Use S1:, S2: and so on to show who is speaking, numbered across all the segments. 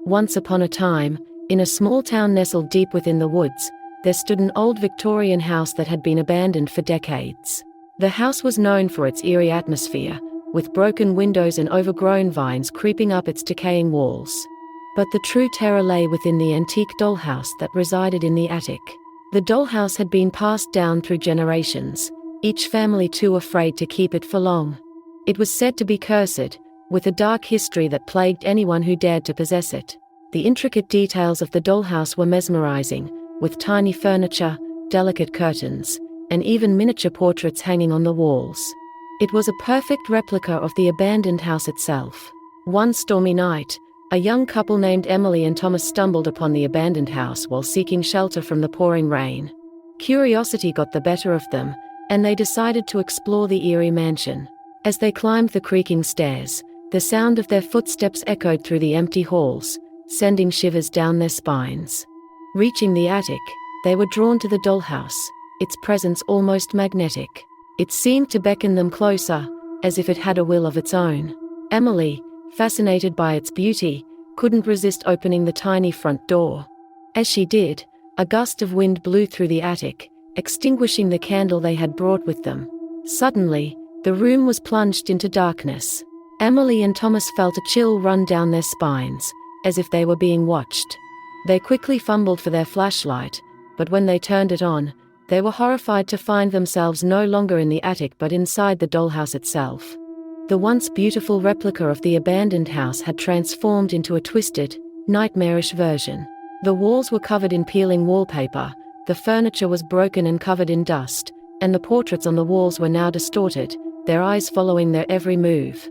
S1: Once upon a time, in a small town nestled deep within the woods, there stood an old Victorian house that had been abandoned for decades. The house was known for its eerie atmosphere, with broken windows and overgrown vines creeping up its decaying walls. But the true terror lay within the antique dollhouse that resided in the attic. The dollhouse had been passed down through generations, each family too afraid to keep it for long. It was said to be cursed, with a dark history that plagued anyone who dared to possess it. The intricate details of the dollhouse were mesmerizing, with tiny furniture, delicate curtains, and even miniature portraits hanging on the walls. It was a perfect replica of the abandoned house itself. One stormy night, a young couple named Emily and Thomas stumbled upon the abandoned house while seeking shelter from the pouring rain. Curiosity got the better of them, and they decided to explore the eerie mansion. As they climbed the creaking stairs, the sound of their footsteps echoed through the empty halls, sending shivers down their spines. Reaching the attic, they were drawn to the dollhouse, its presence almost magnetic. It seemed to beckon them closer, as if it had a will of its own. Emily, fascinated by its beauty, couldn't resist opening the tiny front door. As she did, a gust of wind blew through the attic, extinguishing the candle they had brought with them. Suddenly, the room was plunged into darkness. Emily and Thomas felt a chill run down their spines, as if they were being watched. They quickly fumbled for their flashlight, but when they turned it on, they were horrified to find themselves no longer in the attic but inside the dollhouse itself. The once beautiful replica of the abandoned house had transformed into a twisted, nightmarish version. The walls were covered in peeling wallpaper, the furniture was broken and covered in dust, and the portraits on the walls were now distorted, their eyes following their every move.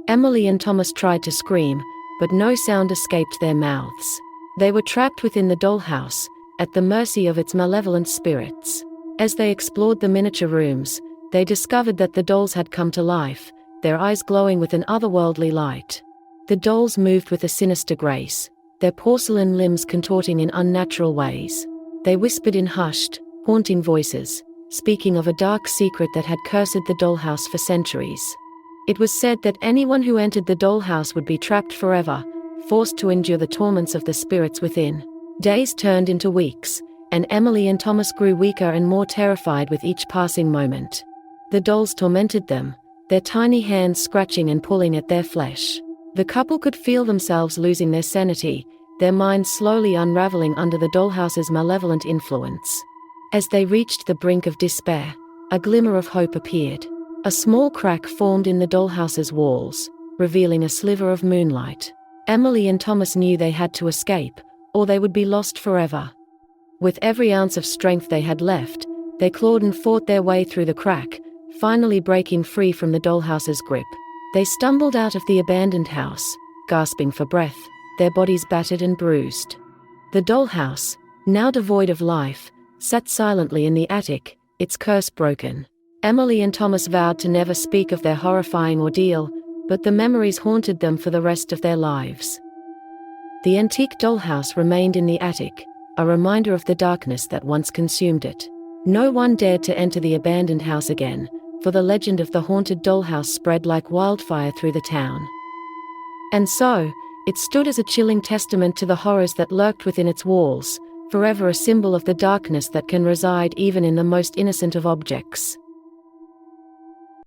S1: Emily and Thomas tried to scream, but no sound escaped their mouths. They were trapped within the dollhouse, at the mercy of its malevolent spirits. As they explored the miniature rooms, they discovered that the dolls had come to life, their eyes glowing with an otherworldly light. The dolls moved with a sinister grace, their porcelain limbs contorting in unnatural ways. They whispered in hushed, haunting voices, speaking of a dark secret that had cursed the dollhouse for centuries. It was said that anyone who entered the dollhouse would be trapped forever, forced to endure the torments of the spirits within. Days turned into weeks, and Emily and Thomas grew weaker and more terrified with each passing moment. The dolls tormented them, their tiny hands scratching and pulling at their flesh. The couple could feel themselves losing their sanity, their minds slowly unraveling under the dollhouse's malevolent influence. As they reached the brink of despair, a glimmer of hope appeared. A small crack formed in the dollhouse's walls, revealing a sliver of moonlight. Emily and Thomas knew they had to escape, or they would be lost forever. With every ounce of strength they had left, they clawed and fought their way through the crack, finally breaking free from the dollhouse's grip. They stumbled out of the abandoned house, gasping for breath, their bodies battered and bruised. The dollhouse, now devoid of life, sat silently in the attic, its curse broken. Emily and Thomas vowed to never speak of their horrifying ordeal, but the memories haunted them for the rest of their lives. The antique dollhouse remained in the attic, a reminder of the darkness that once consumed it. No one dared to enter the abandoned house again, for the legend of the haunted dollhouse spread like wildfire through the town. And so, it stood as a chilling testament to the horrors that lurked within its walls, forever a symbol of the darkness that can reside even in the most innocent of objects.